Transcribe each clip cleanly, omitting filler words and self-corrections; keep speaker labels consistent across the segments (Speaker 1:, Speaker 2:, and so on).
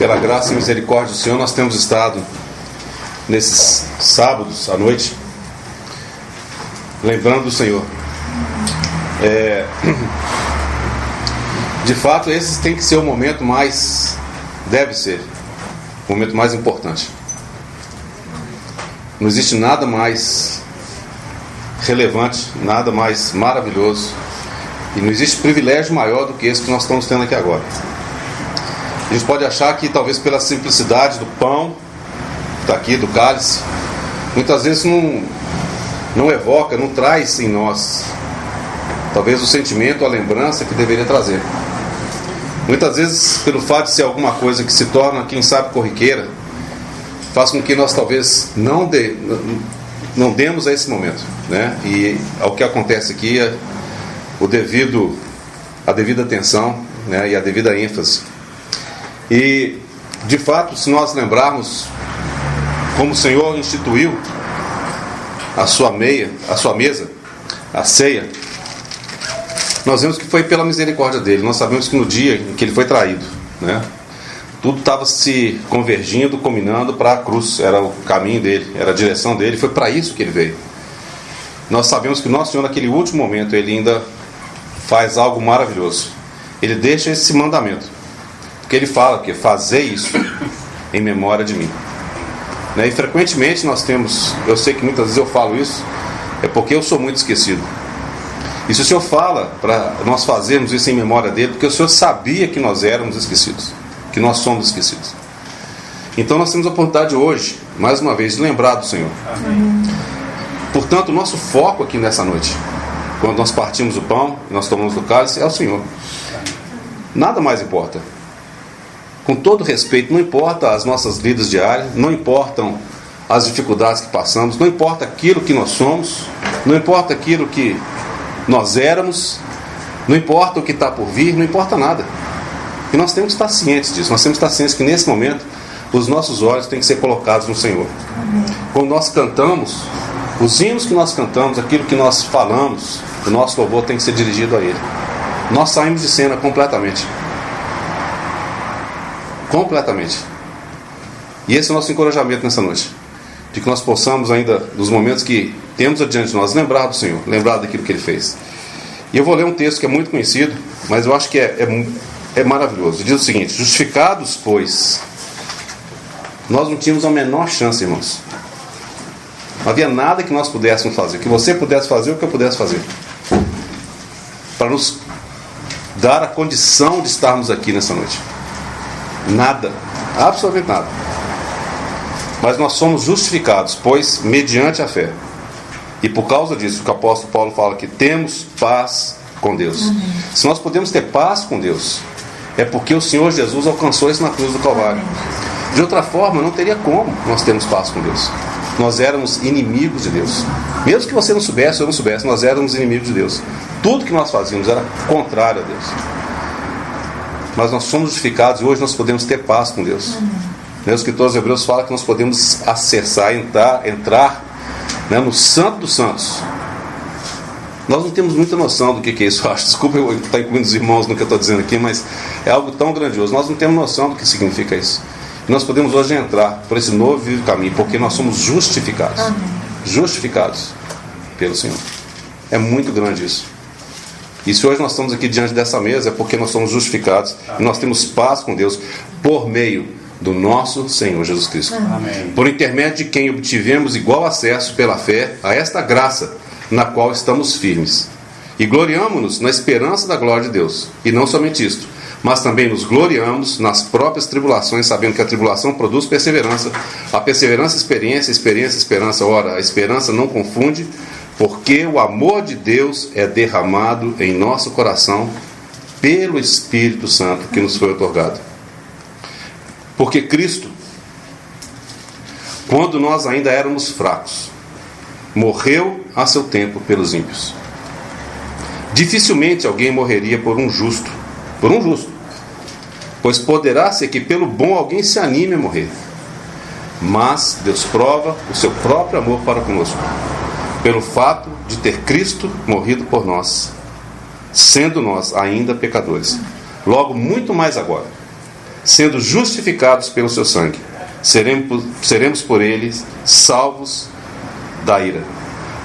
Speaker 1: Pela graça e misericórdia do Senhor, nós temos estado nesses sábados à noite lembrando do Senhor. De fato, esse tem que ser o momento mais, deve ser o momento mais importante. Não existe nada mais relevante, nada mais maravilhoso, e não existe privilégio maior do que esse que nós estamos tendo aqui agora. A gente pode achar que talvez pela simplicidade do pão que está aqui, do cálice, muitas vezes não evoca, não traz em nós talvez o sentimento, a lembrança que deveria trazer. Muitas vezes, pelo fato de ser alguma coisa que se torna, quem sabe, corriqueira, faz com que nós talvez não demos a esse momento, né? E ao que acontece aqui é a devida atenção, né? E a devida ênfase. E de fato, se nós lembrarmos como o Senhor instituiu a sua mesa, a ceia, nós vemos que foi pela misericórdia dele. Nós sabemos que no dia em que ele foi traído, né, tudo estava se convergindo, combinando para a cruz. Era o caminho dele, era a direção dele. Foi para isso que ele veio. Nós sabemos que o nosso Senhor, naquele último momento, ele ainda faz algo maravilhoso. Ele deixa esse mandamento, porque ele fala que fazei isso em memória de mim, né? E frequentemente nós temos, eu sei que muitas vezes eu falo isso, é porque eu sou muito esquecido. E se o Senhor fala para nós fazermos isso em memória dele, porque o Senhor sabia que nós éramos esquecidos, que nós somos esquecidos. Então nós temos a oportunidade hoje, mais uma vez, de lembrar do Senhor. Amém. Portanto, o nosso foco aqui nessa noite, quando nós partimos o pão, nós tomamos o cálice, é o Senhor. Nada mais importa. Com todo respeito, não importa as nossas vidas diárias, não importam as dificuldades que passamos, não importa aquilo que nós somos, não importa aquilo que nós éramos, não importa o que está por vir, não importa nada. E nós temos que estar cientes disso. Nós temos que estar cientes que nesse momento os nossos olhos têm que ser colocados no Senhor. Amém. Quando nós cantamos, os hinos que nós cantamos, aquilo que nós falamos, o nosso louvor tem que ser dirigido a Ele. Nós saímos de cena completamente. Completamente. E esse é o nosso encorajamento nessa noite, de que nós possamos ainda, nos momentos que temos adiante de nós, lembrar do Senhor, lembrar daquilo que Ele fez. E eu vou ler um texto que é muito conhecido, mas eu acho que é maravilhoso. Diz o seguinte: justificados, pois, nós não tínhamos a menor chance, irmãos. Não havia nada que nós pudéssemos fazer, que você pudesse fazer ou que eu pudesse fazer, para nos dar a condição de estarmos aqui nessa noite. Nada, absolutamente nada. Mas nós somos justificados, pois, mediante a fé. E por causa disso, que o apóstolo Paulo fala que temos paz com Deus. Amém. Se nós podemos ter paz com Deus, é porque o Senhor Jesus alcançou isso na cruz do Calvário. Amém. De outra forma, não teria como nós termos paz com Deus. Nós éramos inimigos de Deus. Mesmo que você não soubesse ou não soubesse, nós éramos inimigos de Deus. Tudo que nós fazíamos era contrário a Deus. Mas nós somos justificados e hoje nós podemos ter paz com Deus. O escritor aos Hebreus fala que nós podemos acessar, entrar, né, no Santo dos Santos. Nós não temos muita noção do que é isso, eu acho. Desculpa eu estar incluindo os irmãos no que eu estou dizendo aqui, mas é algo tão grandioso. Nós não temos noção do que significa isso. E nós podemos hoje entrar por esse novo e vivo caminho, porque nós somos justificados. Amém. Justificados pelo Senhor. É muito grande isso. E se hoje nós estamos aqui diante dessa mesa, é porque nós somos justificados. E nós temos paz com Deus por meio do nosso Senhor Jesus Cristo. Amém. Por intermédio de quem obtivemos igual acesso pela fé a esta graça na qual estamos firmes. E gloriamo-nos na esperança da glória de Deus. E não somente isto, mas também nos gloriamos nas próprias tribulações, sabendo que a tribulação produz perseverança, a perseverança experiência, a experiência esperança. Ora, a esperança não confunde, porque o amor de Deus é derramado em nosso coração pelo Espírito Santo que nos foi otorgado. Porque Cristo, quando nós ainda éramos fracos, morreu a seu tempo pelos ímpios. Dificilmente alguém morreria por um justo, pois poderá ser que pelo bom alguém se anime a morrer. Mas Deus prova o seu próprio amor para conosco, pelo fato de ter Cristo morrido por nós, sendo nós ainda pecadores. Logo, muito mais agora, sendo justificados pelo seu sangue, seremos por ele salvos da ira.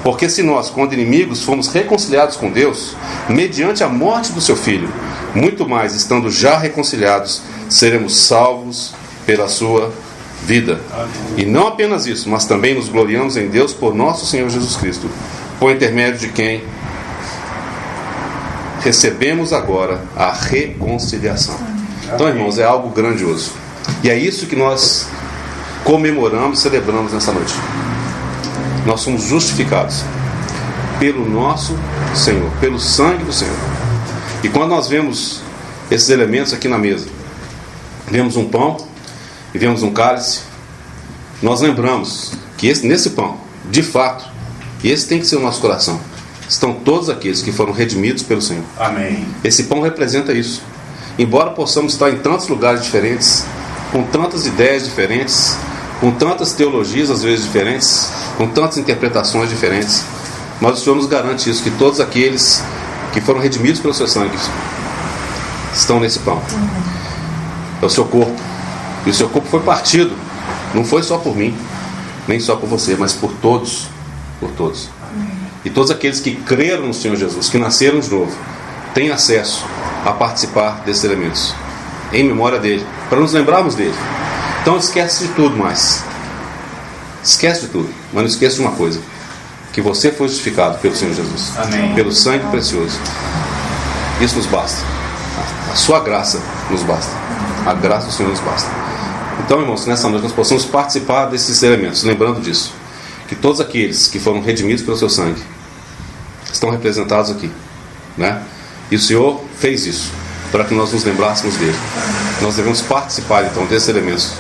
Speaker 1: Porque se nós, quando inimigos, fomos reconciliados com Deus, mediante a morte do seu Filho, muito mais, estando já reconciliados, seremos salvos pela sua vida. E não apenas isso, mas também nos gloriamos em Deus por nosso Senhor Jesus Cristo, por intermédio de quem recebemos agora a reconciliação. Então, irmãos, é algo grandioso. E é isso que nós comemoramos e celebramos nessa noite. Nós somos justificados pelo nosso Senhor, pelo sangue do Senhor. E quando nós vemos esses elementos aqui na mesa, vemos um pão e vemos um cálice, nós lembramos que nesse pão, de fato, e esse tem que ser o nosso coração, estão todos aqueles que foram redimidos pelo Senhor.
Speaker 2: Amém.
Speaker 1: Esse pão representa isso. Embora possamos estar em tantos lugares diferentes, com tantas ideias diferentes, com tantas teologias às vezes diferentes, com tantas interpretações diferentes, mas o Senhor nos garante isso, que todos aqueles que foram redimidos pelo seu sangue estão nesse pão. É o seu corpo. E o seu corpo foi partido, não foi só por mim, nem só por você, mas por todos. Por todos. E todos aqueles que creram no Senhor Jesus, que nasceram de novo, têm acesso a participar desses elementos, em memória dele, para nos lembrarmos dele. Então esquece de tudo mais. Esquece de tudo, mas não esqueça de uma coisa: que você foi justificado pelo Senhor Jesus.
Speaker 2: Amém.
Speaker 1: Pelo sangue precioso. Isso nos basta. A sua graça nos basta. A graça do Senhor nos basta. Então, irmãos, que nessa noite nós possamos participar desses elementos, lembrando disso, que todos aqueles que foram redimidos pelo seu sangue estão representados aqui, né? E o Senhor fez isso para que nós nos lembrássemos dele. Nós devemos participar então desses elementos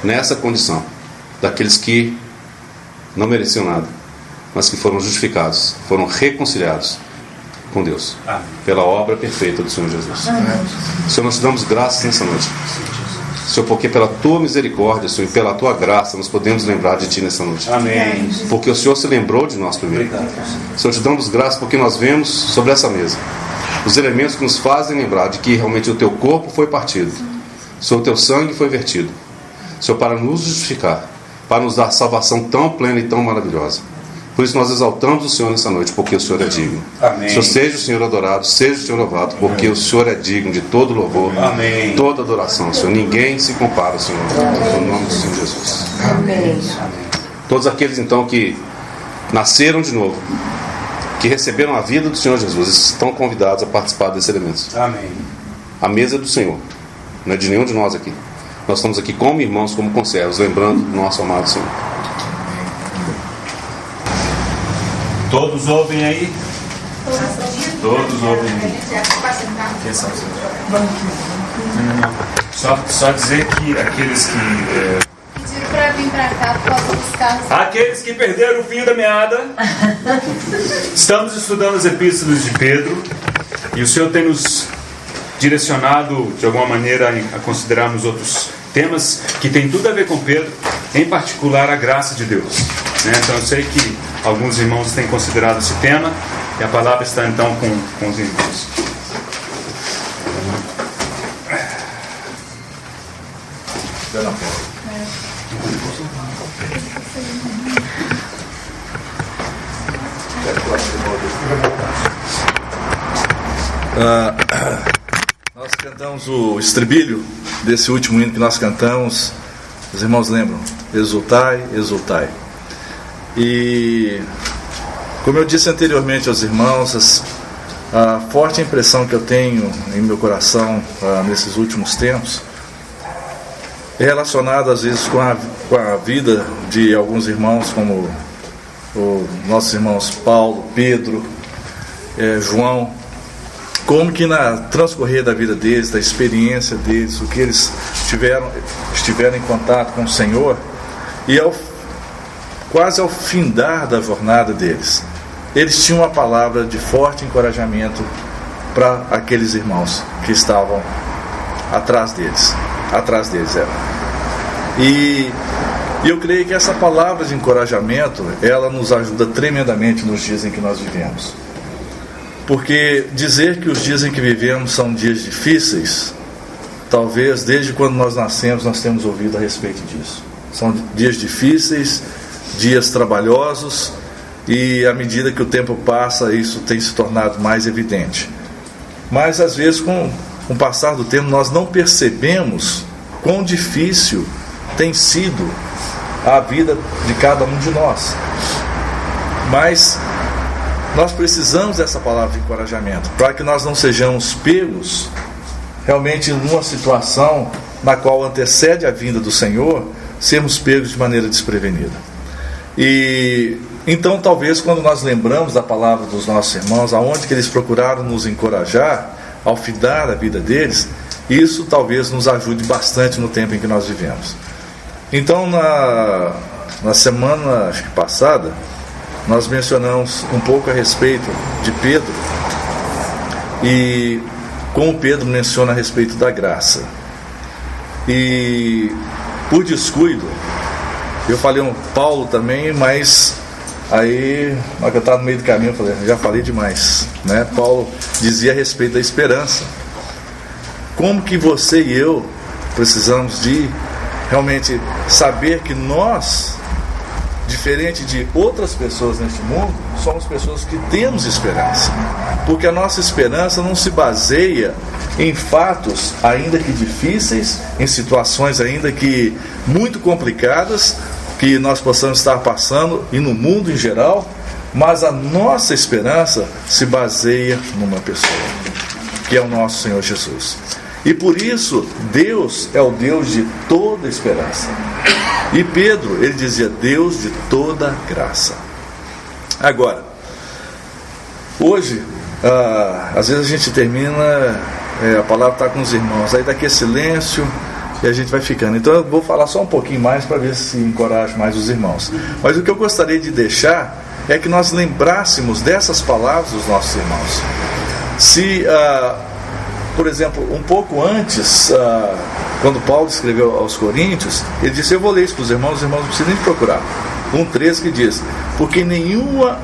Speaker 1: nessa condição, daqueles que não mereciam nada, mas que foram justificados, foram reconciliados com Deus, pela obra perfeita do Senhor Jesus. Senhor, nós te damos graças nessa noite, Senhor, porque pela tua misericórdia, Senhor, e pela tua graça nós podemos lembrar de ti nessa noite.
Speaker 2: Amém.
Speaker 1: Porque o Senhor se lembrou de nós primeiro. Senhor, te damos graças porque nós vemos sobre essa mesa os elementos que nos fazem lembrar de que realmente o teu corpo foi partido, Senhor, o teu sangue foi vertido, Senhor, para nos justificar, para nos dar salvação tão plena e tão maravilhosa. Por isso nós exaltamos o Senhor nessa noite, porque o Senhor é digno.
Speaker 2: Amém.
Speaker 1: Senhor, seja o Senhor adorado, seja o Senhor louvado, porque o Senhor é digno de todo louvor,
Speaker 2: Amém.
Speaker 1: toda adoração, Senhor. Ninguém se compara, Senhor, no nome do Senhor Jesus.
Speaker 3: Amém.
Speaker 1: Todos aqueles então que nasceram de novo, que receberam a vida do Senhor Jesus, estão convidados a participar desses elementos.
Speaker 2: Amém.
Speaker 1: A mesa é do Senhor, não é de nenhum de nós aqui. Nós estamos aqui como irmãos, como conservos, lembrando do nosso amado Senhor.
Speaker 2: Todos ouvem aí? Todos ouvem aí. Quem são os Só dizer que aqueles que...
Speaker 4: Pediram pra vir pra cá por causa dos carros.
Speaker 2: Aqueles que perderam o fio da meada. Estamos estudando as epístolas de Pedro e o Senhor tem nos direcionado de alguma maneira a considerarmos outros temas que tem tudo a ver com Pedro, em particular a graça de Deus, né? Então eu sei que alguns irmãos têm considerado esse tema e a palavra está então com os irmãos.
Speaker 5: Nós cantamos o estribilho desse último hino que nós cantamos. Os irmãos lembram? Exultai, exultai. E como eu disse anteriormente aos irmãos, a forte impressão que eu tenho em meu coração nesses últimos tempos é relacionada às vezes com a vida de alguns irmãos, como os nossos irmãos Paulo, Pedro, João, como que na transcorrer da vida deles, da experiência deles, o que eles estiveram em contato com o Senhor, e quase ao findar da jornada deles, eles tinham uma palavra de forte encorajamento para aqueles irmãos que estavam atrás deles e eu creio que essa palavra de encorajamento, ela nos ajuda tremendamente nos dias em que nós vivemos. Porque dizer que os dias em que vivemos são dias difíceis talvez desde quando nós nascemos nós temos ouvido a respeito disso. São dias difíceis, dias trabalhosos, e à medida que o tempo passa isso tem se tornado mais evidente. Mas às vezes com o passar do tempo nós não percebemos quão difícil tem sido a vida de cada um de nós. Mas nós precisamos dessa palavra de encorajamento, para que nós não sejamos pegos realmente numa situação na qual antecede a vinda do Senhor, sermos pegos de maneira desprevenida. E então talvez quando nós lembramos da palavra dos nossos irmãos, aonde que eles procuraram nos encorajar ao findar a vida deles, isso talvez nos ajude bastante no tempo em que nós vivemos. Então na semana acho que passada nós mencionamos um pouco a respeito de Pedro, e como Pedro menciona a respeito da graça. E por descuido, eu falei Paulo também, mas aí, na hora que eu estava no meio do caminho, eu falei, já falei demais, né? Paulo dizia a respeito da esperança. Como que você e eu precisamos de realmente saber que nós, diferente de outras pessoas neste mundo, somos pessoas que temos esperança, porque a nossa esperança não se baseia em fatos ainda que difíceis, em situações ainda que muito complicadas que nós possamos estar passando e no mundo em geral, mas a nossa esperança se baseia numa pessoa, que é o nosso Senhor Jesus. E por isso Deus é o Deus de toda esperança. E Pedro, ele dizia, Deus de toda graça. Agora, hoje, às vezes a gente termina, a palavra está com os irmãos, aí dá aquele silêncio e a gente vai ficando. Então eu vou falar só um pouquinho mais para ver se encoraja mais os irmãos. Mas o que eu gostaria de deixar é que nós lembrássemos dessas palavras dos nossos irmãos. Se, por exemplo, um pouco antes, quando Paulo escreveu aos Coríntios, ele disse, eu vou ler isso para os irmãos não precisam nem procurar. 1,13 que diz, porque nenhuma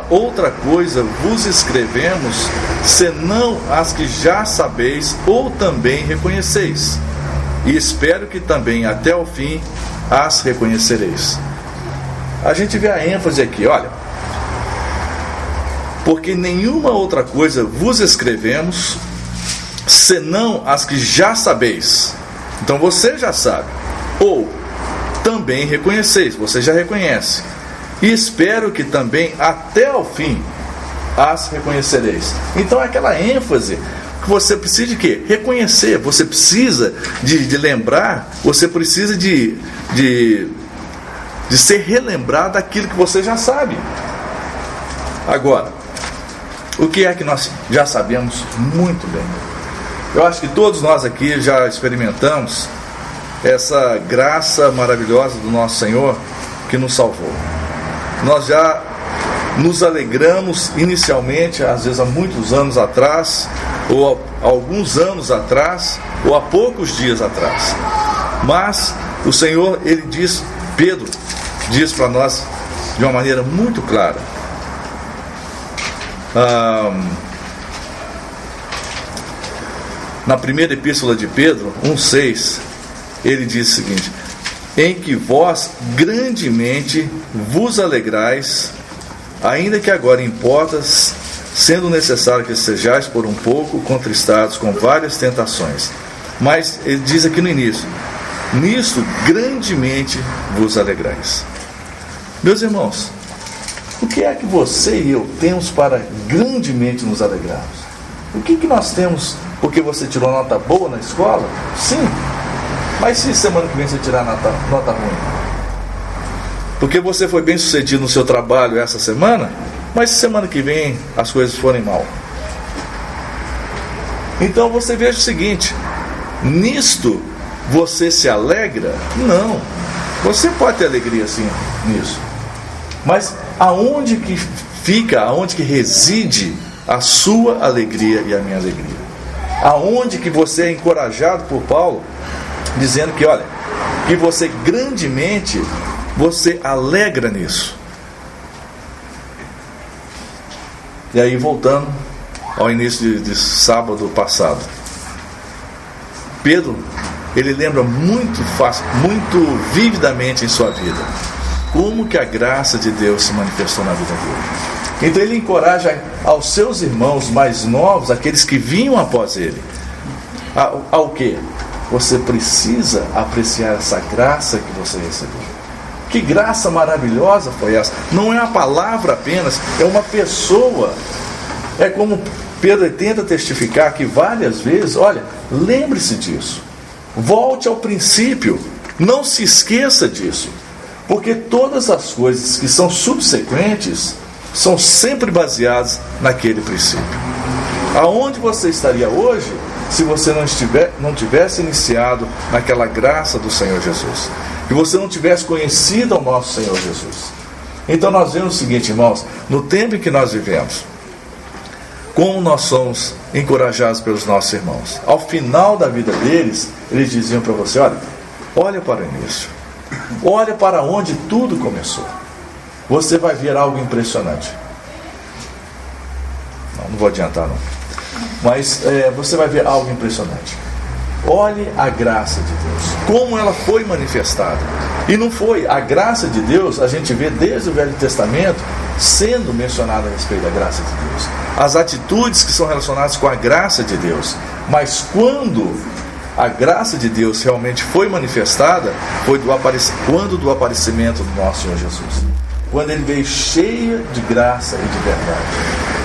Speaker 5: outra coisa vos escrevemos, senão as que já sabeis ou também reconheceis, e espero que também até o fim as reconhecereis. A gente vê a ênfase aqui, olha, porque nenhuma outra coisa vos escrevemos, senão as que já sabeis. Então você já sabe, ou também reconheceis, você já reconhece, e espero que também até o fim as reconhecereis. Então é aquela ênfase que você precisa de quê? Reconhecer, você precisa de lembrar, você precisa de ser relembrado daquilo que você já sabe. Agora, o que é que nós já sabemos muito bem? Eu acho que todos nós aqui já experimentamos essa graça maravilhosa do nosso Senhor que nos salvou. Nós já nos alegramos inicialmente, às vezes há muitos anos atrás, ou há alguns anos atrás, ou há poucos dias atrás. Mas o Senhor, ele diz, Pedro diz para nós de uma maneira muito clara. Na primeira epístola de Pedro, 1,6, ele diz o seguinte, em que vós grandemente vos alegrais, ainda que agora importa, sendo necessário que sejais por um pouco contristados com várias tentações. Mas ele diz aqui no início, nisto grandemente vos alegrais. Meus irmãos, o que é que você e eu temos para grandemente nos alegrarmos? O que nós temos porque você tirou nota boa na escola? Sim. Mas se semana que vem você tirar nota ruim? Porque você foi bem sucedido no seu trabalho essa semana, mas se semana que vem as coisas forem mal? Então você veja o seguinte, nisto você se alegra? Não. Você pode ter alegria sim nisso. Mas aonde que fica, aonde que reside a sua alegria e a minha alegria? Aonde que você é encorajado por Paulo, dizendo que, olha, que você grandemente, você alegra nisso. E aí voltando ao início de sábado passado, Pedro, ele lembra muito fácil, muito vividamente em sua vida como que a graça de Deus se manifestou na vida dele. Então ele encoraja aos seus irmãos mais novos, aqueles que vinham após ele, ao quê? Você precisa apreciar essa graça que você recebeu. Que graça maravilhosa foi essa? Não é a palavra apenas, é uma pessoa. É como Pedro tenta testificar aqui várias vezes. Olha, lembre-se disso. Volte ao princípio. Não se esqueça disso. Porque todas as coisas que são subsequentes são sempre baseadas naquele princípio. Aonde você estaria hoje se você não tivesse iniciado naquela graça do Senhor Jesus? Que você não tivesse conhecido ao nosso Senhor Jesus? Então nós vemos o seguinte, irmãos, no tempo em que nós vivemos, como nós somos encorajados pelos nossos irmãos. Ao final da vida deles, eles diziam para você, olha para o início, olha para onde tudo começou. Você vai ver algo impressionante. Não vou adiantar não. Mas você vai ver algo impressionante. Olhe a graça de Deus, como ela foi manifestada. E não foi, a graça de Deus, a gente vê desde o Velho Testamento sendo mencionada a respeito da graça de Deus. As atitudes que são relacionadas com a graça de Deus. Mas quando a graça de Deus realmente foi manifestada, foi quando do aparecimento do nosso Senhor Jesus. Quando ele veio cheio de graça e de verdade.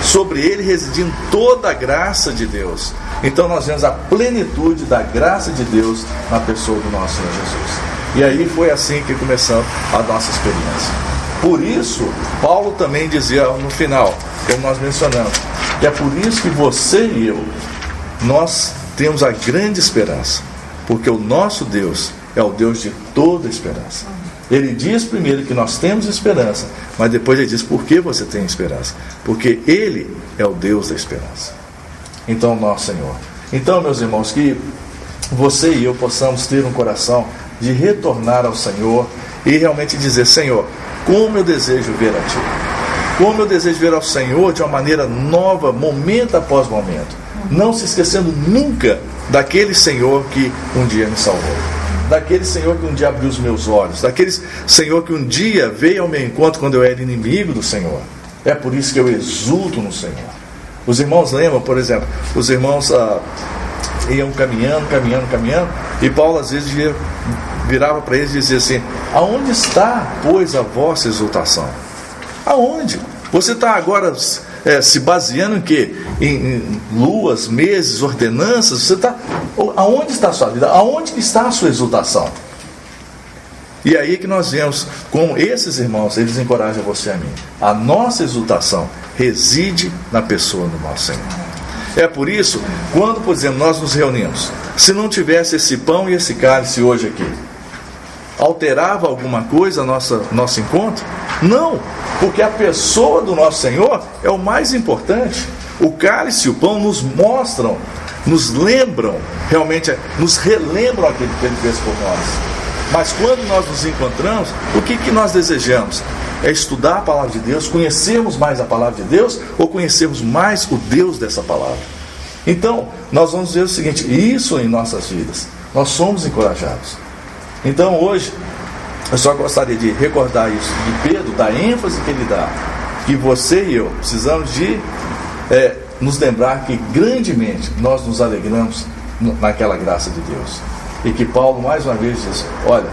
Speaker 5: Sobre ele residindo toda a graça de Deus. Então nós vemos a plenitude da graça de Deus na pessoa do nosso Senhor Jesus. E aí foi assim que começamos a nossa experiência. Por isso, Paulo também dizia no final, como nós mencionamos, que é por isso que você e eu, nós temos a grande esperança. Porque o nosso Deus é o Deus de toda esperança. Ele diz primeiro que nós temos esperança, mas depois ele diz por que você tem esperança. Porque Ele é o Deus da esperança. Então, nosso Senhor. Então, meus irmãos, que você e eu possamos ter um coração de retornar ao Senhor e realmente dizer, Senhor, como eu desejo ver a Ti. Como eu desejo ver ao Senhor de uma maneira nova, momento após momento. Não se esquecendo nunca daquele Senhor que um dia me salvou. Daquele Senhor que um dia abriu os meus olhos. Daquele Senhor que um dia veio ao meu encontro quando eu era inimigo do Senhor. É por isso que eu exulto no Senhor. Os irmãos lembram, por exemplo, os irmãos iam caminhando, e Paulo às vezes virava para eles e dizia assim, aonde está, pois, a vossa exultação? Aonde? Você está agora se baseando em quê? Em luas, meses, ordenanças? Você está... Aonde está a sua vida? Aonde está a sua exultação? E aí que nós vemos como esses irmãos, eles encorajam você e a mim. A nossa exultação reside na pessoa do nosso Senhor. É por isso, quando, por exemplo, nós nos reunimos, se não tivesse esse pão e esse cálice hoje aqui, alterava alguma coisa nosso encontro? Não, porque a pessoa do nosso Senhor é o mais importante. O cálice e o pão nos mostram, nos lembram, realmente nos relembram aquilo que Ele fez por nós. Mas quando nós nos encontramos, o que nós desejamos? É estudar a palavra de Deus, conhecermos mais a palavra de Deus, ou conhecermos mais o Deus dessa palavra. Então, nós vamos ver o seguinte, isso em nossas vidas, nós somos encorajados. Então hoje, eu só gostaria de recordar isso de Pedro, da ênfase que ele dá, que você e eu precisamos de nos lembrar que grandemente nós nos alegramos naquela graça de Deus. E que Paulo mais uma vez diz, olha,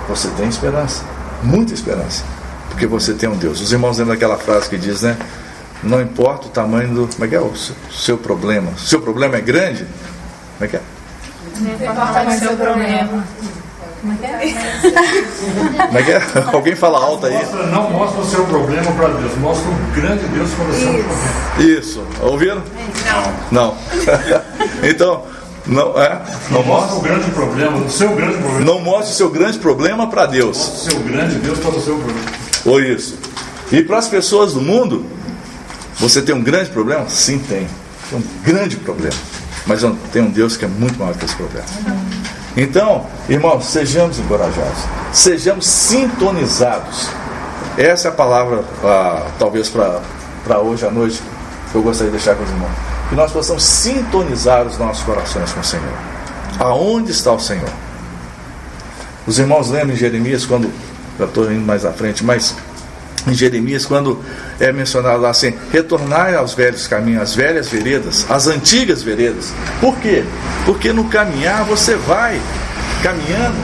Speaker 5: você tem esperança, muita esperança, porque você tem um Deus. Os irmãos lembram daquela frase que diz, né? Não importa o tamanho do... Como é que é o seu problema? Se o seu problema é grande, como é que é?
Speaker 4: Não importa o seu problema.
Speaker 5: Como é que é? Alguém fala alto aí.
Speaker 3: Não mostra o seu problema para Deus, mostra o grande Deus para o seu problema.
Speaker 5: Isso, ouviram? Não. Então,
Speaker 3: não mostra o grande problema, o seu grande problema.
Speaker 5: Não mostre o seu grande problema para Deus.
Speaker 3: Mostra o seu grande Deus para o seu problema.
Speaker 5: Ou isso. E para as pessoas do mundo, você tem um grande problema? Sim, tem. Tem um grande problema. Mas tem um Deus que é muito maior que esse problema. Então, irmãos, sejamos encorajados, sejamos sintonizados. Essa é a palavra, talvez para hoje à noite, que eu gostaria de deixar com os irmãos. Que nós possamos sintonizar os nossos corações com o Senhor. Aonde está o Senhor? Os irmãos lembram em Jeremias, quando, já estou indo mais à frente, mas em Jeremias, quando é mencionado lá assim: retornai aos velhos caminhos, às velhas veredas, às antigas veredas. Por quê? Porque no caminhar você vai caminhando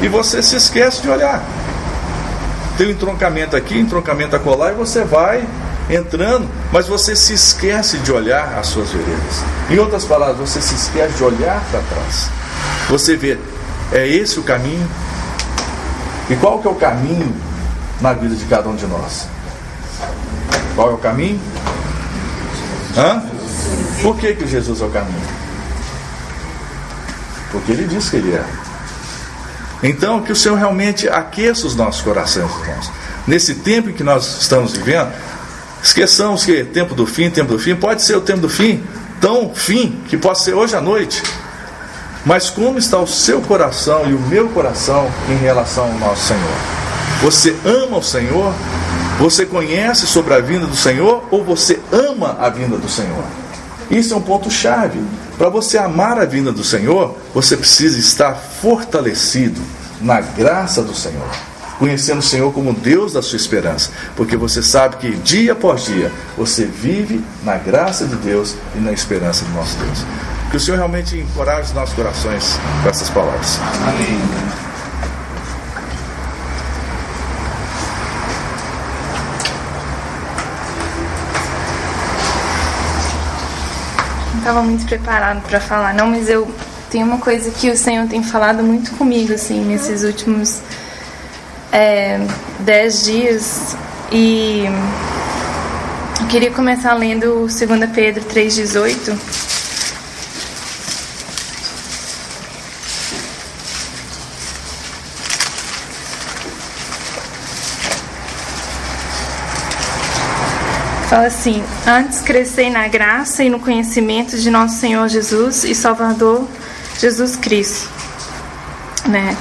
Speaker 5: e você se esquece de olhar. Tem um entroncamento aqui, entroncamento acolá, e você vai entrando, mas você se esquece de olhar as suas veredas. Em outras palavras, você se esquece de olhar para trás. Você vê, é esse o caminho? E qual que é o caminho na vida de cada um de nós? Qual é o caminho? Por que Jesus é o caminho? Porque Ele disse que Ele é. Então, que o Senhor realmente aqueça os nossos corações, irmãos. Nesse tempo em que nós estamos vivendo, esqueçamos que tempo do fim, pode ser o tempo do fim, tão fim, que pode ser hoje à noite. Mas como está o seu coração e o meu coração em relação ao nosso Senhor? Você ama o Senhor? Você conhece sobre a vinda do Senhor? Ou você ama a vinda do Senhor? Isso é um ponto-chave. Para você amar a vinda do Senhor, você precisa estar fortalecido na graça do Senhor, conhecendo o Senhor como Deus da sua esperança, porque você sabe que dia após dia você vive na graça de Deus e na esperança do nosso Deus. Que o Senhor realmente encoraje os nossos corações com essas palavras. Amém.
Speaker 4: Não estava muito preparado para falar, não, mas eu tenho uma coisa que o Senhor tem falado muito comigo, assim, nesses últimos 10 dias. E eu queria começar lendo 2 Pedro 3,18. Fala assim: antes crescei na graça e no conhecimento de nosso Senhor Jesus e Salvador Jesus Cristo, né?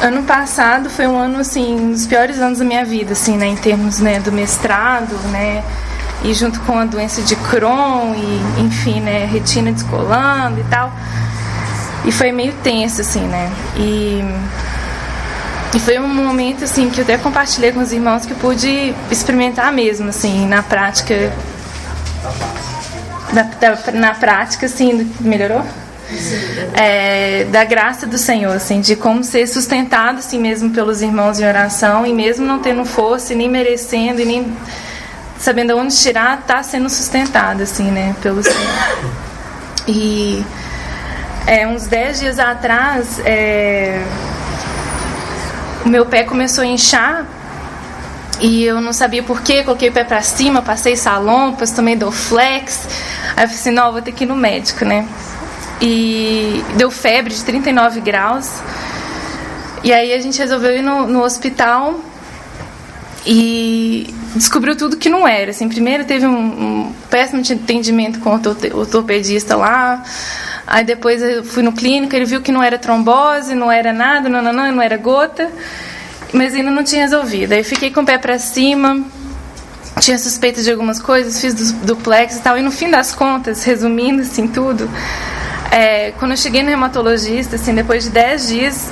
Speaker 4: Ano passado foi um ano, assim, um dos piores anos da minha vida, assim, né, em termos, né, do mestrado, né, e junto com a doença de Crohn e, enfim, né, retina descolando e tal, e foi meio tenso, assim, né, e foi um momento, assim, que eu até compartilhei com os irmãos, que eu pude experimentar mesmo, assim, na prática, na prática, assim, melhorou? Da graça do Senhor, assim, de como ser sustentado, assim, mesmo pelos irmãos em oração, e mesmo não tendo força, e nem merecendo, e nem sabendo onde tirar, tá sendo sustentado, assim, né, pelo Senhor. E uns 10 dias atrás, o meu pé começou a inchar e eu não sabia porquê, coloquei o pé pra cima, passei salompas, tomei Dorflex, aí eu falei assim, não, vou ter que ir no médico, né? E deu febre de 39 graus, e aí a gente resolveu ir no hospital e descobriu tudo que não era, assim, primeiro teve um péssimo atendimento com o ortopedista lá. Aí depois eu fui no clínico, ele viu que não era trombose, não era nada, não era gota, mas ainda não tinha resolvido. Aí fiquei com o pé pra cima, tinha suspeita de algumas coisas, fiz duplex e tal, e no fim das contas, resumindo assim tudo, quando eu cheguei no reumatologista, assim, depois de 10 dias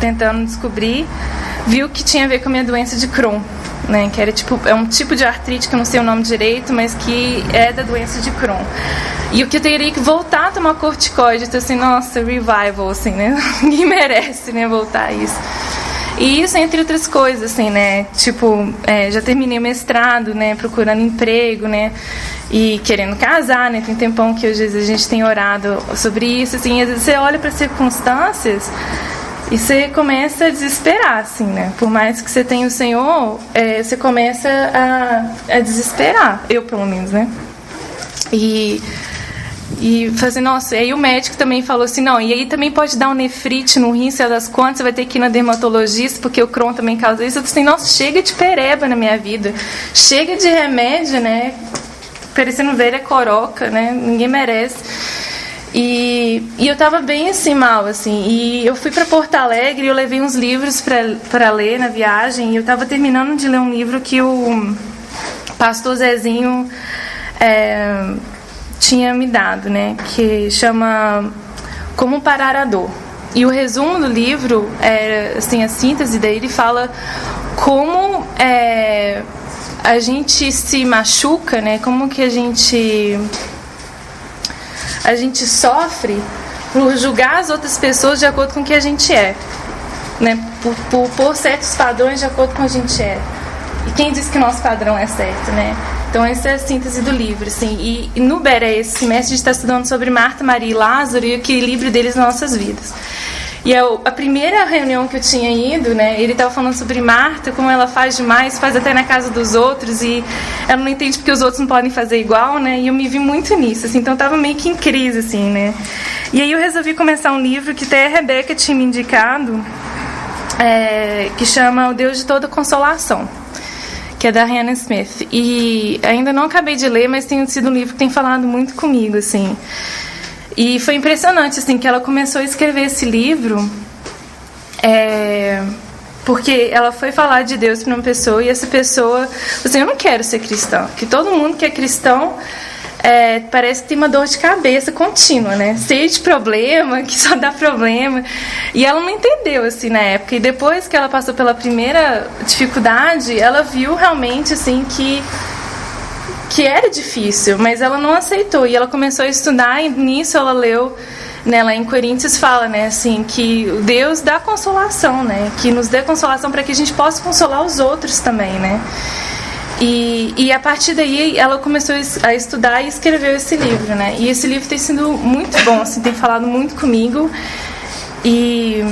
Speaker 4: tentando descobrir, viu que tinha a ver com a minha doença de Crohn, né, que era um tipo de artrite que eu não sei o nome direito, mas que é da doença de Crohn. E o que eu teria que voltar a tomar corticoide, então assim, nossa, revival, assim, né, ninguém merece, né, voltar a isso. E isso entre outras coisas, assim, né, já terminei o mestrado, né, procurando emprego, né, e querendo casar, né, tem um tempão que hoje a gente tem orado sobre isso, assim, às vezes você olha para as circunstâncias e você começa a desesperar, assim, né? Por mais que você tenha o Senhor, você começa a desesperar. Eu, pelo menos, né? E fazer, nossa, e aí o médico também falou assim, não, e aí também pode dar um nefrite no rim, sei das quantas, você vai ter que ir na dermatologista, porque o Crohn também causa isso. Eu falei assim, nossa, chega de pereba na minha vida. Chega de remédio, né? Parecendo velha coroca, né? Ninguém merece. E eu tava bem assim, mal, assim, e eu fui para Porto Alegre e eu levei uns livros para ler na viagem, e eu tava terminando de ler um livro que o pastor Zezinho tinha me dado, né? Que chama Como Parar a Dor. E o resumo do livro, assim, a síntese dele fala como a gente se machuca, né? Como que a gente sofre por julgar as outras pessoas de acordo com o que a gente é, né? Por certos padrões de acordo com o que a gente é. E quem diz que nosso padrão é certo, né? Então essa é a síntese do livro, assim. E no BERE, esse semestre, a gente está estudando sobre Marta, Maria e Lázaro e o equilíbrio deles nas nossas vidas. E a primeira reunião que eu tinha ido, né, ele estava falando sobre Marta, como ela faz demais, faz até na casa dos outros, e ela não entende porque os outros não podem fazer igual, né, e eu me vi muito nisso, assim, então eu estava meio que em crise, assim, né. E aí eu resolvi começar um livro que até a Rebeca tinha me indicado, que chama O Deus de Toda Consolação, que é da Hannah Smith. E ainda não acabei de ler, mas tem sido um livro que tem falado muito comigo, assim. E foi impressionante, assim, que ela começou a escrever esse livro porque ela foi falar de Deus para uma pessoa e essa pessoa, assim, eu não quero ser cristã, que todo mundo que é cristão parece que tem uma dor de cabeça contínua, né? Cheio de problema, que só dá problema. E ela não entendeu, assim, na época. E depois que ela passou pela primeira dificuldade, ela viu realmente, assim, que era difícil, mas ela não aceitou. E ela começou a estudar e nisso ela leu, né, lá em Coríntios fala, né, assim, que o Deus dá consolação, né? Que nos dê consolação para que a gente possa consolar os outros também, né? E a partir daí ela começou a estudar e escreveu esse livro, né? E esse livro tem sido muito bom, assim, tem falado muito comigo. E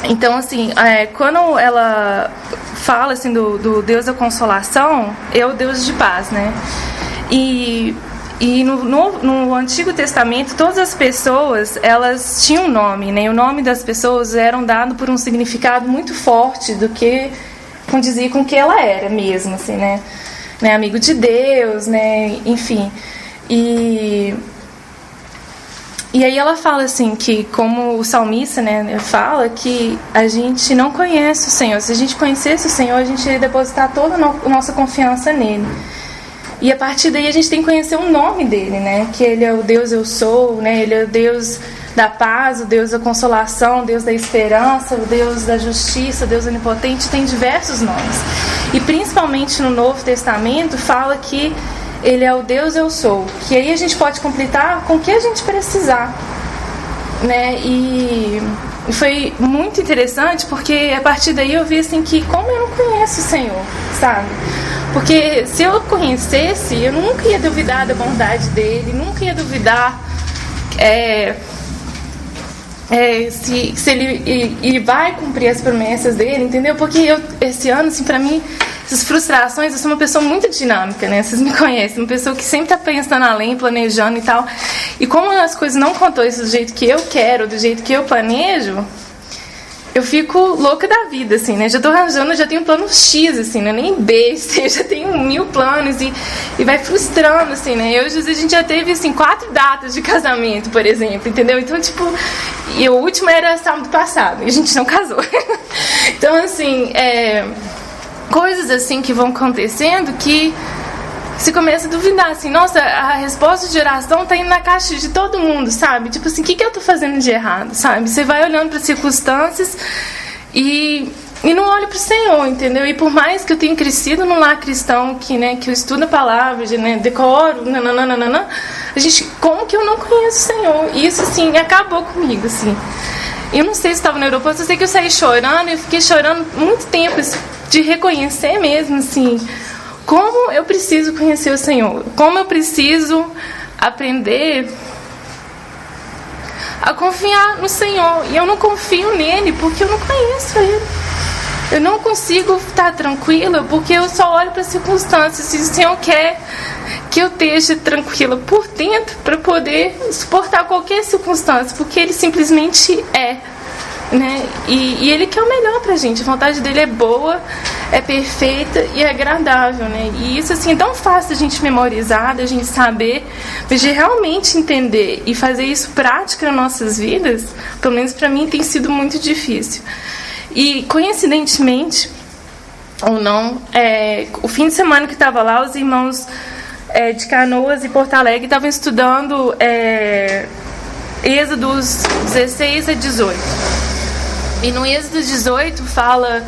Speaker 4: então, assim, quando ela fala assim do Deus da consolação, é o Deus de paz, né? E no Antigo Testamento, todas as pessoas, elas tinham um nome, né? E o nome das pessoas eram dado por um significado muito forte do que condizia com o que ela era mesmo, assim, né? Amigo de Deus, né? Enfim. E aí ela fala assim, que como o salmista, né, fala que a gente não conhece o Senhor. Se a gente conhecesse o Senhor, a gente ia depositar toda a nossa confiança nele. E a partir daí a gente tem que conhecer o nome dele, né? Que ele é o Deus eu sou, né? Ele é o Deus da paz, o Deus da consolação, o Deus da esperança, o Deus da justiça, o Deus onipotente, tem diversos nomes. E principalmente no Novo Testamento fala que ele é o Deus eu sou, que aí a gente pode completar com o que a gente precisar, né? E foi muito interessante porque a partir daí eu vi assim que como eu não conheço o Senhor, sabe? Porque se eu conhecesse, eu nunca ia duvidar da bondade dele, nunca ia duvidar se ele vai cumprir as promessas dele, entendeu? Porque esse ano, assim, pra mim, essas frustrações, eu sou uma pessoa muito dinâmica, né? Vocês me conhecem, uma pessoa que sempre tá pensando além, planejando e tal. E como as coisas não acontecem do jeito que eu quero, do jeito que eu planejo, eu fico louca da vida, assim, né? Já tô arranjando, já tenho plano X, assim, né? Nem B, C, já tenho 1000 planos e vai frustrando, assim, né? Eu e o José, a gente já teve, assim, 4 datas de casamento, por exemplo, entendeu? Então, tipo, e o último era sábado passado, e a gente não casou. Então, assim, coisas, assim, que vão acontecendo que você começa a duvidar, assim, nossa, a resposta de oração tá indo na caixa de todo mundo, sabe? Tipo assim, o que eu tô fazendo de errado, sabe? Você vai olhando para as circunstâncias e não olha pro Senhor, entendeu? E por mais que eu tenha crescido num lar cristão, que eu estudo a palavra, né, decoro, a gente, como que eu não conheço o Senhor? E isso, assim, acabou comigo, assim. Eu não sei se estava no aeroporto, eu sei que eu saí chorando, eu fiquei chorando muito tempo, de reconhecer mesmo, assim, como eu preciso conhecer o Senhor, como eu preciso aprender a confiar no Senhor. E eu não confio nele porque eu não conheço ele. Eu não consigo estar tranquila porque eu só olho para as circunstâncias. E o Senhor quer que eu esteja tranquila por dentro para poder suportar qualquer circunstância, porque ele simplesmente é. Né? E ele quer o melhor pra gente. A vontade dele é boa, é perfeita e é agradável, né? E isso, assim, é tão fácil a gente memorizar, a gente saber, mas de realmente entender e fazer isso prática nas nossas vidas, pelo menos pra mim tem sido muito difícil. E coincidentemente ou não, o fim de semana que estava lá, os irmãos de Canoas e Porto Alegre estavam estudando Êxodos 16 a 18. E no Êxodo 18 fala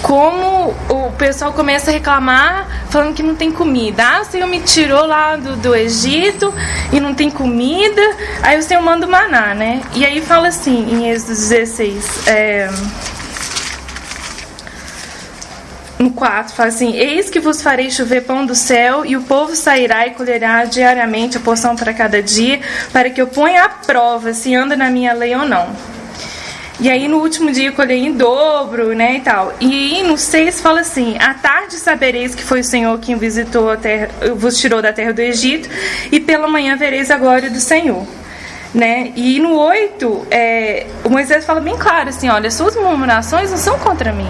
Speaker 4: como o pessoal começa a reclamar, falando que não tem comida. Ah, o Senhor me tirou lá do Egito e não tem comida. Aí o Senhor manda o maná, né? E aí fala assim, em Êxodo 16, no 4, fala assim: eis que vos farei chover pão do céu, e o povo sairá e colherá diariamente a porção para cada dia, para que eu ponha à prova se anda na minha lei ou não. E aí no último dia eu colhei em dobro, né, e tal. E aí no 6 fala assim: à tarde sabereis que foi o Senhor quem visitou a terra, vos tirou da terra do Egito, e pela manhã vereis a glória do Senhor. Né? E no 8, o Moisés fala bem claro assim: olha, suas murmurações não são contra mim,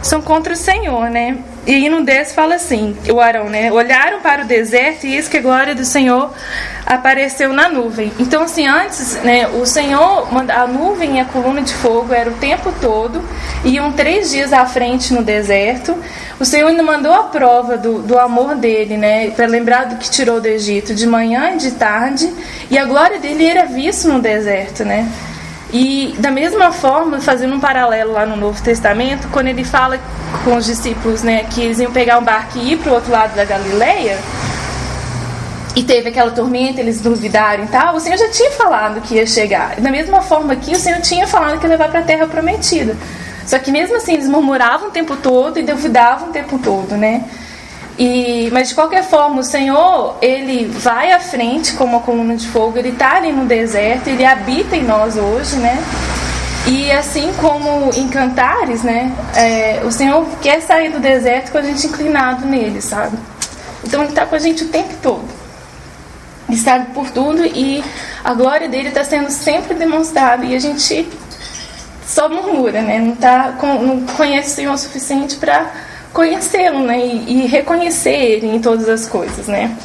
Speaker 4: são contra o Senhor, né? E aí no 10 fala assim, o Arão, né? Olharam para o deserto e eis que a glória do Senhor apareceu na nuvem. Então, assim, antes, né, o Senhor, a nuvem e a coluna de fogo era o tempo todo, iam 3 dias à frente no deserto. O Senhor ainda mandou a prova do amor dele, né? Para lembrar do que tirou do Egito, de manhã e de tarde. E a glória dele era vista no deserto, né? E da mesma forma, fazendo um paralelo lá no Novo Testamento, quando ele fala com os discípulos, né, que eles iam pegar um barco e ir para o outro lado da Galileia, e teve aquela tormenta, eles duvidaram e tal, o Senhor já tinha falado que ia chegar. Da mesma forma aqui, o Senhor tinha falado que ia levar para a terra prometida. Só que mesmo assim, eles murmuravam o tempo todo e duvidavam o tempo todo, né? Mas de qualquer forma, o Senhor, ele vai à frente como uma coluna de fogo, ele está ali no deserto, ele habita em nós hoje, né? E assim como em Cantares, né? O Senhor quer sair do deserto com a gente inclinado nele, sabe? Então ele está com a gente o tempo todo. Ele sabe por tudo e a glória dele está sendo sempre demonstrada e a gente só murmura, né? Não conhece o Senhor o suficiente para conhecê-lo, né, e reconhecer ele em todas as coisas, né.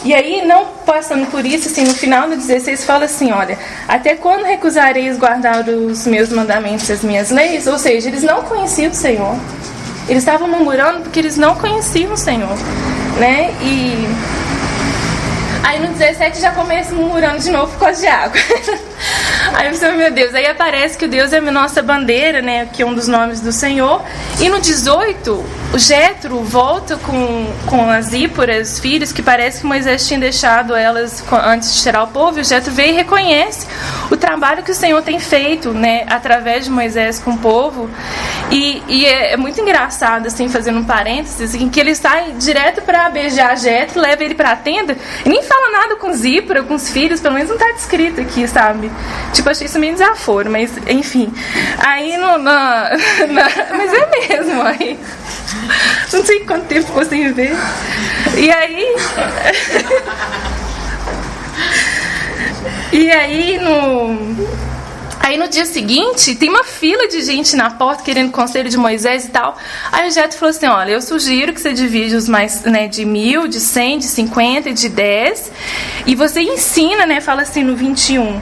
Speaker 4: E aí, não passando por isso, assim, no final do 16 fala assim, olha, até quando recusareis guardar os meus mandamentos e as minhas leis? Ou seja, eles não conheciam o Senhor. Eles estavam murmurando porque eles não conheciam o Senhor, né, e aí no 17 já começa murmurando de novo por causa de água. Aí eu pensei, meu Deus, aí aparece que o Deus é a nossa bandeira, né, que é um dos nomes do Senhor. E no 18, o Jétro volta com as Zíporas, filhos, que parece que Moisés tinha deixado elas antes de tirar o povo. E o Jétro veio e reconhece o trabalho que o Senhor tem feito, né, através de Moisés com o povo. E é muito engraçado, assim, fazendo um parênteses, em que ele sai direto para beijar Jétro, leva ele para a tenda e nem fala nada com Zípora, com os filhos, pelo menos não está descrito aqui, sabe? Tipo, achei isso meio desaforo, mas enfim. Aí mas é mesmo, aí. Não sei quanto tempo ficou sem ver. E aí. Aí no dia seguinte, tem uma fila de gente na porta querendo conselho de Moisés e tal. Aí o Jétro falou assim, olha, eu sugiro que você divide os mais, né, de 1.000, de 100, de 50 e de 10. E você ensina, né, fala assim no 21,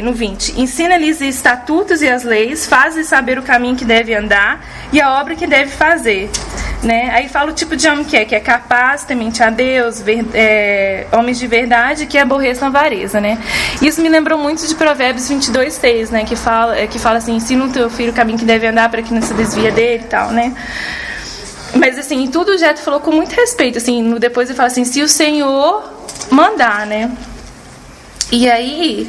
Speaker 4: no 20. Ensina-lhes os estatutos e as leis, faz-lhes saber o caminho que deve andar e a obra que deve fazer. Né? Aí fala o tipo de homem que é capaz, temente a Deus, homens de verdade, que aborreçam a avareza, né? Isso me lembrou muito de Provérbios 22:6, né? Que fala assim, ensina o teu filho o caminho que deve andar para que não se desvia dele e tal, né? Mas assim, tudo o Jétro falou com muito respeito, assim, depois ele fala assim, se o Senhor mandar, né? E aí,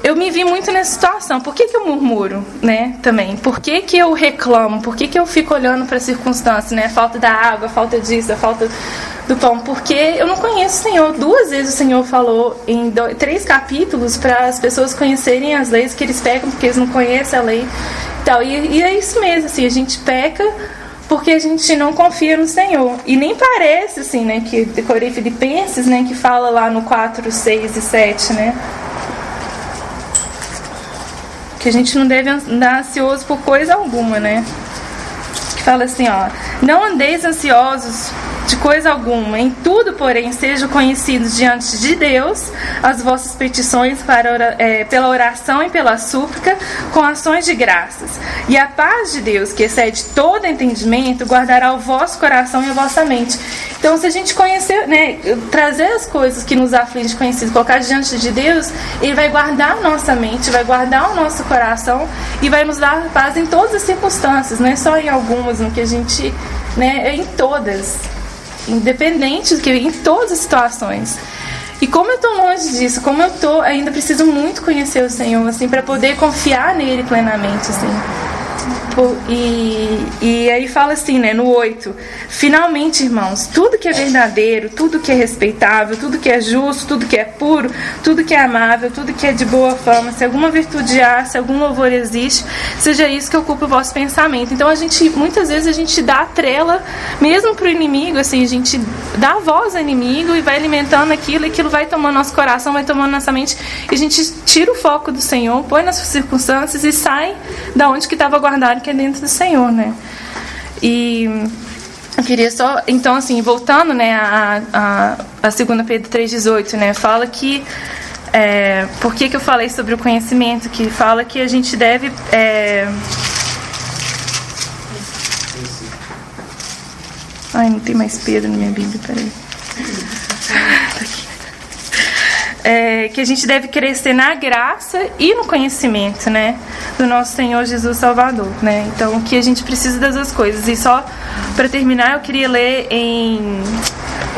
Speaker 4: eu me vi muito nessa situação. Por que eu murmuro, né, também? Por que eu reclamo? Por que eu fico olhando para as circunstâncias, né? A falta da água, a falta disso, a falta do pão. Porque eu não conheço o Senhor. 2 vezes o Senhor falou em 3 capítulos para as pessoas conhecerem as leis que eles pecam, porque eles não conhecem a lei. E é isso mesmo, assim, a gente peca porque a gente não confia no Senhor. E nem parece, assim, né, que decorei Filipenses, né, que fala lá no 4, 6 e 7, né, que a gente não deve andar ansioso por coisa alguma, né, que fala assim, ó, não andeis ansiosos de coisa alguma. Em tudo, porém, sejam conhecidos diante de Deus as vossas petições pela oração e pela súplica, com ações de graças. E a paz de Deus, que excede todo entendimento, guardará o vosso coração e a vossa mente. Então, se a gente conhecer, né, trazer as coisas que nos afligem, conhecidas, colocar diante de Deus, Ele vai guardar a nossa mente, vai guardar o nosso coração e vai nos dar paz em todas as circunstâncias, não é só em algumas, no que a gente, né, é em todas, independente do que, em todas as situações. E como eu estou longe disso, como eu estou, ainda preciso muito conhecer o Senhor, assim, para poder confiar nele plenamente, assim. E aí fala assim, né, no 8: finalmente, irmãos, tudo que é verdadeiro, tudo que é respeitável, tudo que é justo, tudo que é puro, tudo que é amável, tudo que é de boa fama, se alguma virtude há, se algum louvor existe, seja isso que ocupe o vosso pensamento. Então muitas vezes a gente dá a trela mesmo para o inimigo, assim, a gente dá a voz ao inimigo e vai alimentando aquilo, e aquilo vai tomando nosso coração, vai tomando nossa mente, e a gente tira o foco do Senhor, põe nas circunstâncias e sai da onde que estava guardado, que é dentro do Senhor, né? E eu queria só, então, assim, voltando, né, a 2 Pedro 3,18, né, fala que por que eu falei sobre o conhecimento, que fala que a gente deve ai, não tem mais Pedro na minha Bíblia, peraí. Que a gente deve crescer na graça e no conhecimento, né, do nosso Senhor Jesus Salvador, né? Então, que a gente precisa das duas coisas. E só para terminar, eu queria ler em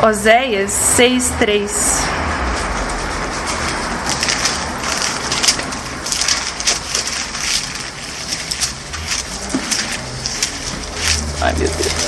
Speaker 4: Oséias 6:3. Ai, meu Deus.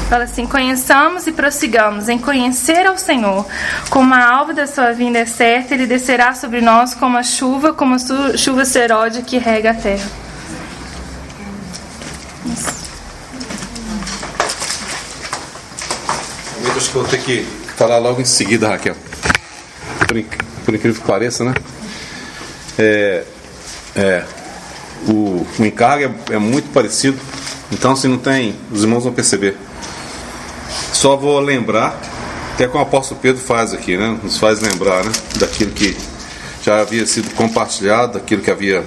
Speaker 4: Fala assim: conheçamos e prossigamos em conhecer ao Senhor. Como a alva da sua vinda é certa, Ele descerá sobre nós como a chuva seródia que rega a terra.
Speaker 1: Eu acho que vou ter que falar logo em seguida, Raquel. Por incrível que pareça, né? O encargo é muito parecido, então se não tem, os irmãos vão perceber. Só vou lembrar, até como o apóstolo Pedro faz aqui, né? Nos faz lembrar, né, daquilo que já havia sido compartilhado, daquilo que havia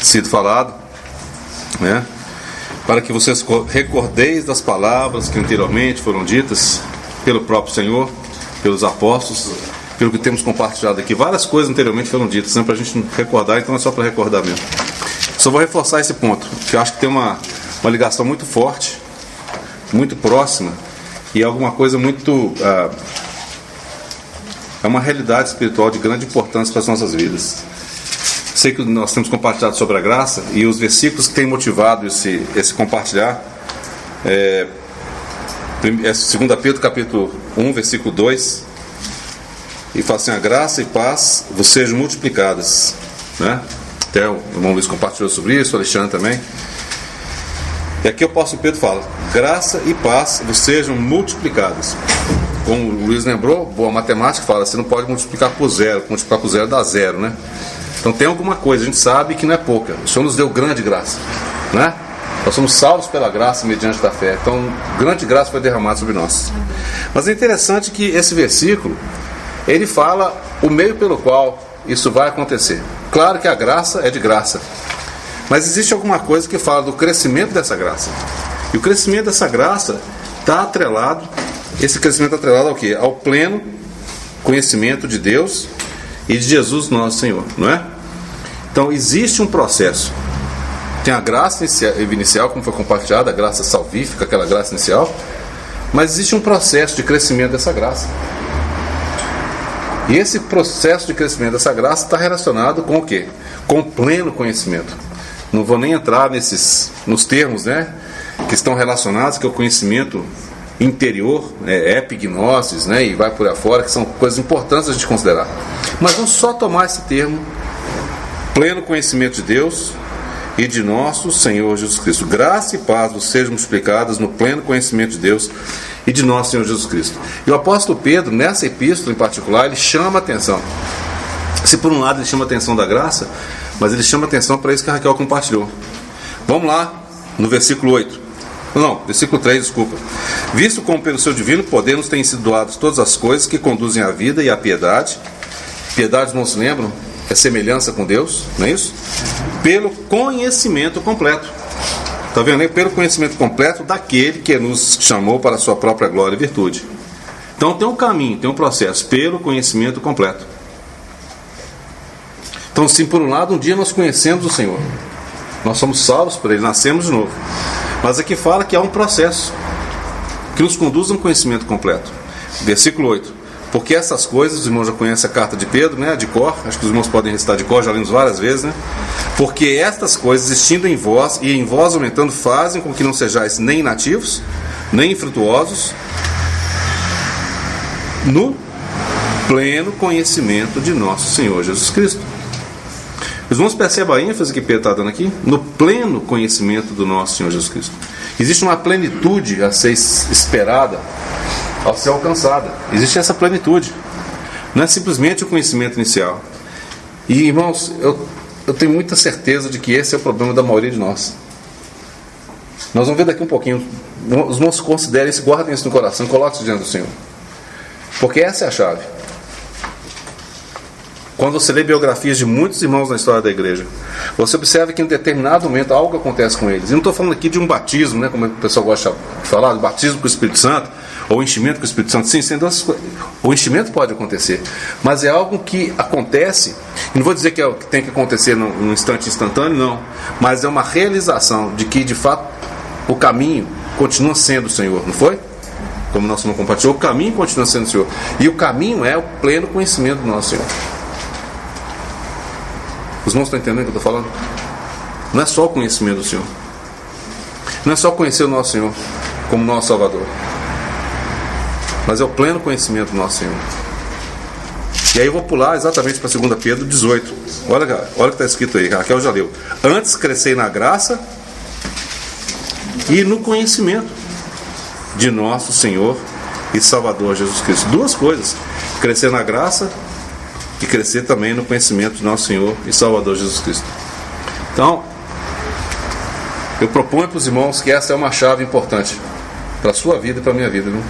Speaker 1: sido falado, né? Para que vocês recordeis das palavras que anteriormente foram ditas pelo próprio Senhor, pelos apóstolos, pelo que temos compartilhado aqui. Várias coisas anteriormente foram ditas, né, para a gente recordar, então é só para recordar mesmo. Só vou reforçar esse ponto, que eu acho que tem uma ligação muito forte, muito próxima, e é alguma coisa muito... é uma realidade espiritual de grande importância para as nossas vidas. Sei que nós temos compartilhado sobre a graça, e os versículos que têm motivado esse compartilhar é 2 Pedro capítulo 1, versículo 2, e fala assim: a graça e paz vos sejam multiplicadas, né? Até o irmão Luiz compartilhou sobre isso, o Alexandre também. E aqui o apóstolo Pedro fala: graça e paz vos sejam multiplicadas. Como o Luiz lembrou, boa matemática fala, você não pode multiplicar por zero, multiplicar por zero dá zero, né? Então tem alguma coisa, a gente sabe que não é pouca. O Senhor nos deu grande graça, né? Nós somos salvos pela graça mediante da fé. Então, grande graça foi derramada sobre nós. Mas é interessante que esse versículo, ele fala o meio pelo qual isso vai acontecer. Claro que a graça é de graça, mas existe alguma coisa que fala do crescimento dessa graça. E o crescimento dessa graça está atrelado, esse crescimento atrelado ao quê? Ao pleno conhecimento de Deus e de Jesus nosso Senhor, não é? Então existe um processo. Tem a graça inicial, como foi compartilhada, a graça salvífica, aquela graça inicial, mas existe um processo de crescimento dessa graça. E esse processo de crescimento dessa graça está relacionado com o quê? Com o pleno conhecimento. Não vou nem entrar nos termos, né, que estão relacionados, que é o conhecimento interior, epignosis, né, e vai por aí fora, que são coisas importantes a gente considerar. Mas vamos só tomar esse termo, pleno conhecimento de Deus e de nosso Senhor Jesus Cristo. Graça e paz vos sejam multiplicadas no pleno conhecimento de Deus e de nosso Senhor Jesus Cristo. E o apóstolo Pedro, nessa epístola em particular, ele chama a atenção. Se por um lado ele chama a atenção da graça, mas ele chama a atenção para isso que a Raquel compartilhou. Vamos lá, no versículo 8. Não, versículo 3, desculpa. Visto como pelo seu divino poder nos têm sido doadas todas as coisas que conduzem à vida e à piedade. Piedade, não se lembram? É semelhança com Deus, não é isso? Pelo conhecimento completo. Está vendo aí? Pelo conhecimento completo daquele que nos chamou para a sua própria glória e virtude. Então tem um caminho, tem um processo, pelo conhecimento completo. Então, sim, por um lado, um dia nós conhecemos o Senhor. Nós somos salvos por Ele, nascemos de novo. Mas aqui fala que há um processo que nos conduz a um conhecimento completo. Versículo 8. Porque essas coisas, os irmãos já conhecem a carta de Pedro, né, de cor, acho que os irmãos podem recitar de cor, já lemos várias vezes, né? Porque estas coisas, existindo em vós e em vós aumentando, fazem com que não sejais nem inativos, nem infrutuosos, no pleno conhecimento de nosso Senhor Jesus Cristo. Os irmãos percebem a ênfase que Pedro está dando aqui? No pleno conhecimento do nosso Senhor Jesus Cristo. Existe uma plenitude a ser esperada, a ser alcançada. Existe essa plenitude. Não é simplesmente o conhecimento inicial. E, irmãos, eu tenho muita certeza de que esse é o problema da maioria de nós. Nós vamos ver daqui um pouquinho. Os irmãos considerem isso, guardem isso no coração, coloquem isso diante do Senhor. Porque essa é a chave. Quando você lê biografias de muitos irmãos na história da igreja, você observa que em determinado momento algo acontece com eles. E não estou falando aqui de um batismo, né, como o pessoal gosta de falar, de batismo com o Espírito Santo, ou enchimento com o Espírito Santo. Sim, o enchimento pode acontecer, mas é algo que acontece, e não vou dizer que é o que tem que acontecer num instante instantâneo, não, mas é uma realização de que, de fato, o caminho continua sendo o Senhor, não foi? Como nosso irmão compartilhou, o caminho continua sendo o Senhor. E o caminho é o pleno conhecimento do nosso Senhor. Os irmãos estão entendendo o que eu estou falando? Não é só o conhecimento do Senhor. Não é só conhecer o nosso Senhor como nosso Salvador. Mas é o pleno conhecimento do nosso Senhor. E aí eu vou pular exatamente para 2 Pedro 18. Olha o que está escrito aí, Raquel já leu. Antes crescei na graça e no conhecimento de nosso Senhor e Salvador Jesus Cristo. Duas coisas. Crescer na graça e crescer também no conhecimento de nosso Senhor e Salvador Jesus Cristo. Então, eu proponho para os irmãos que essa é uma chave importante para a sua vida e para a minha vida, viu?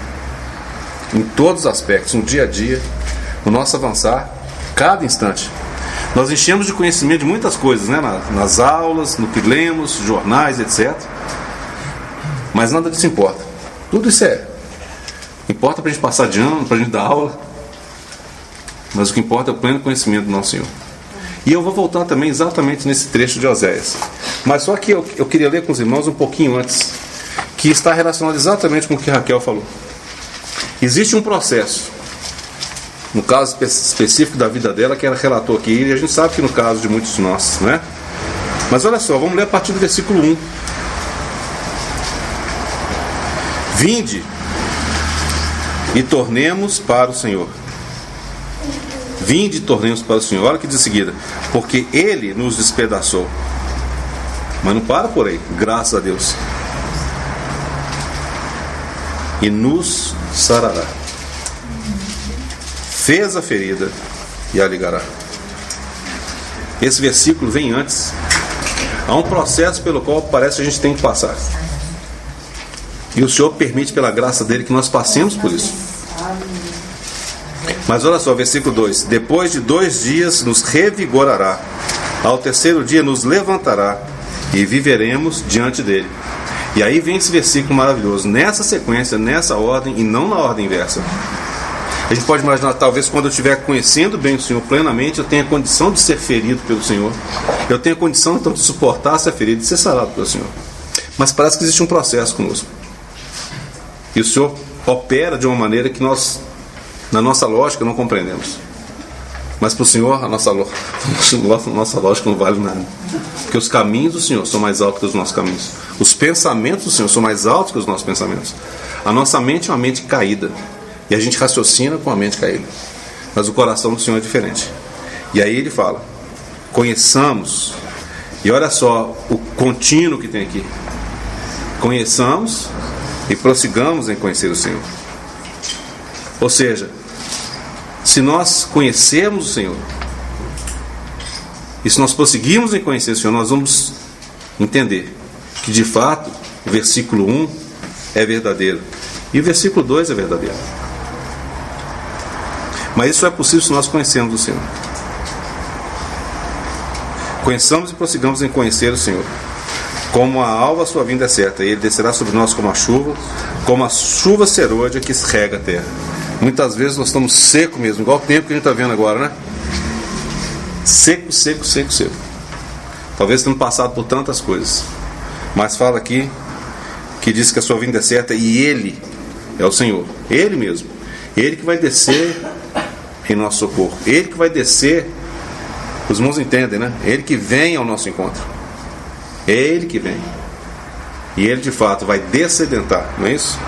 Speaker 1: Em todos os aspectos, no dia a dia, no nosso avançar, cada instante. Nós enchemos de conhecimento de muitas coisas, né? Nas aulas, no que lemos, jornais, etc. Mas nada disso importa. Tudo isso importa para a gente passar de ano, para a gente dar aula. Mas o que importa é o pleno conhecimento do nosso Senhor. E eu vou voltar também exatamente nesse trecho de Oséias. Mas só que eu queria ler com os irmãos um pouquinho antes, que está relacionado exatamente com o que Raquel falou. Existe um processo, no caso específico da vida dela, que ela relatou aqui, e a gente sabe que no caso de muitos de nós, né? Mas olha só, vamos ler a partir do versículo 1. Vinde e tornemos para o Senhor. Vinde e tornemos para o Senhor. Olha o que diz em seguida. Porque Ele nos despedaçou. Mas não para por aí. Graças a Deus. E nos sarará. Fez a ferida e a ligará. Esse versículo vem antes. Há um processo pelo qual parece que a gente tem que passar. E o Senhor permite pela graça dele que nós passemos por isso. Mas olha só, versículo 2. Depois de 2 dias nos revigorará. Ao 3º dia nos levantará. E viveremos diante dele. E aí vem esse versículo maravilhoso. Nessa sequência, nessa ordem e não na ordem inversa. A gente pode imaginar, talvez quando eu estiver conhecendo bem o Senhor plenamente, eu tenha condição de ser ferido pelo Senhor. Eu tenho condição então de suportar ser ferido e ser sarado pelo Senhor. Mas parece que existe um processo conosco. E o Senhor opera de uma maneira que nós, na nossa lógica, não compreendemos. Mas para o Senhor, a nossa lógica não vale nada. Porque os caminhos do Senhor são mais altos que os nossos caminhos. Os pensamentos do Senhor são mais altos que os nossos pensamentos. A nossa mente é uma mente caída. E a gente raciocina com a mente caída. Mas o coração do Senhor é diferente. E aí ele fala: conheçamos E olha só o contínuo que tem aqui. Conheçamos e prossigamos em conhecer o Senhor. Ou seja, se nós conhecermos o Senhor, e se nós prosseguirmos em conhecer o Senhor, nós vamos entender que de fato o versículo 1 é verdadeiro e o versículo 2 é verdadeiro. Mas isso é possível se nós conhecermos o Senhor. Conheçamos e prossigamos em conhecer o Senhor. Como a alva, sua vinda é certa, e Ele descerá sobre nós como a chuva serôdia que rega a terra. Muitas vezes nós estamos secos mesmo, igual o tempo que a gente está vendo agora, né? Seco, seco, seco, seco. Talvez tenhamos passado por tantas coisas. Mas fala aqui que diz que a sua vinda é certa e Ele é o Senhor. Ele mesmo. Ele que vai descer em nosso socorro. Ele que vai descer. Os irmãos entendem, né? Ele que vem ao nosso encontro. É Ele que vem. E Ele de fato vai descedentar, não é isso?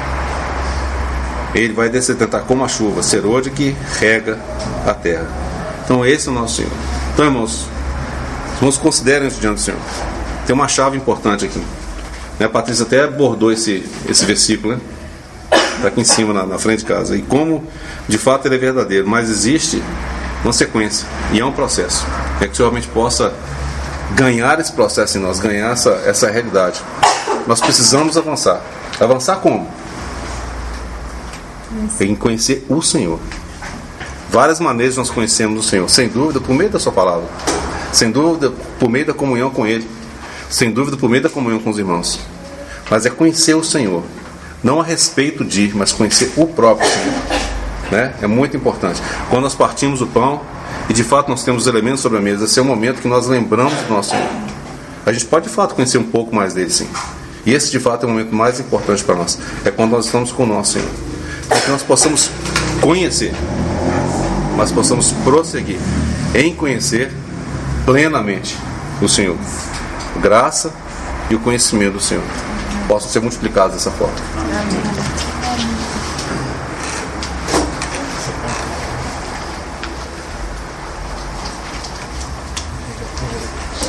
Speaker 1: Ele vai descedentar como a chuva serôdia que rega a terra. Então esse é o nosso Senhor. Então, irmãos considerem isso diante do Senhor. Tem uma chave importante aqui. A Patrícia até bordou esse versículo, né? Está aqui em cima, na frente de casa. E como de fato ele é verdadeiro, mas existe uma sequência e é um processo. É que o Senhor realmente possa ganhar esse processo em nós, ganhar essa realidade. Nós precisamos avançar. Avançar como? Em conhecer o Senhor. Várias maneiras nós conhecemos o Senhor. Sem dúvida, por meio da sua palavra. Sem dúvida, por meio da comunhão com Ele. Sem dúvida, por meio da comunhão com os irmãos. Mas é conhecer o Senhor. Não a respeito de, mas conhecer o próprio Senhor. Né? É muito importante. Quando nós partimos o pão e de fato nós temos os elementos sobre a mesa, esse é o momento que nós lembramos do nosso Senhor. A gente pode de fato conhecer um pouco mais dele, sim. E esse de fato é o momento mais importante para nós. É quando nós estamos com o nosso Senhor. Para que nós possamos conhecer, mas possamos prosseguir em conhecer plenamente o Senhor. Graça e o conhecimento do Senhor possam ser multiplicados dessa forma.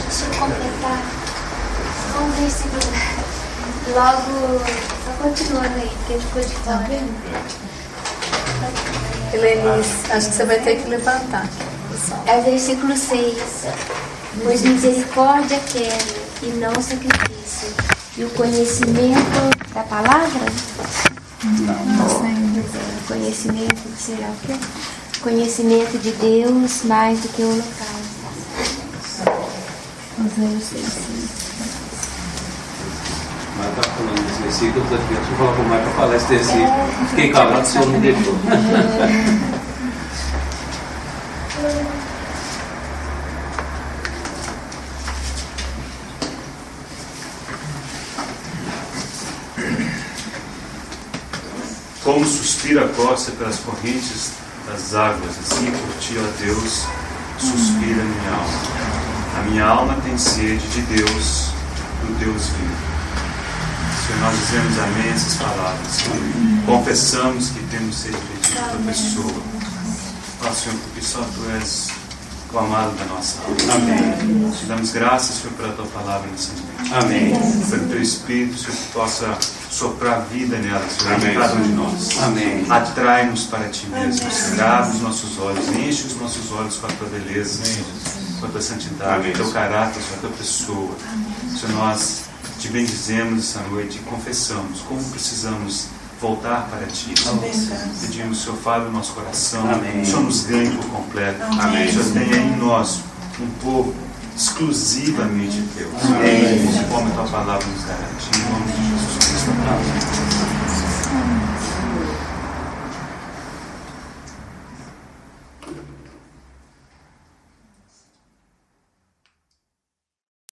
Speaker 6: Deixa eu completar um versículo. Logo, só continuando aí, porque depois de falar.
Speaker 7: Helenice, acho que você vai ter que levantar.
Speaker 6: É o versículo 6. Pois misericórdia quero e não sacrifício. E o conhecimento da palavra? Não sei. Conhecimento, será o quê? Conhecimento de Deus mais do que o local.
Speaker 8: Mas está falando desse versículo, eu estou aqui, falar com o Maio para falar esse versículo. Fiquei calado, o Senhor me deixou.
Speaker 2: Como suspira a costa pelas correntes das águas, assim por ti, ó Deus, suspira a minha alma. A minha alma tem sede de Deus, do Deus vivo. Senhor, nós dizemos amém a essas palavras. Confessamos que temos sede de ti, tua pessoa. Ó Senhor, porque só tu és o amado da nossa alma. Amém. Te damos graças, Senhor, pela tua palavra nessa noite. Amém. Pelo teu Espírito, Senhor, que possa soprar vida nela, Senhor, em cada um de nós. Amém. Atrai-nos para ti mesmo, Senhor. Abre os nossos olhos, enche os nossos olhos com a tua beleza, com a tua santidade, com o teu caráter, com a tua pessoa. Senhor, nós te bendizemos essa noite e confessamos como precisamos voltar para ti. Pedimos, Senhor, fale no nosso coração. Amém. O Senhor nos ganhe por completo. Amém. O Senhor tenha em nós um povo exclusivamente teu. Amém. Como a tua palavra nos garante. Em nome de Jesus Cristo. Amém.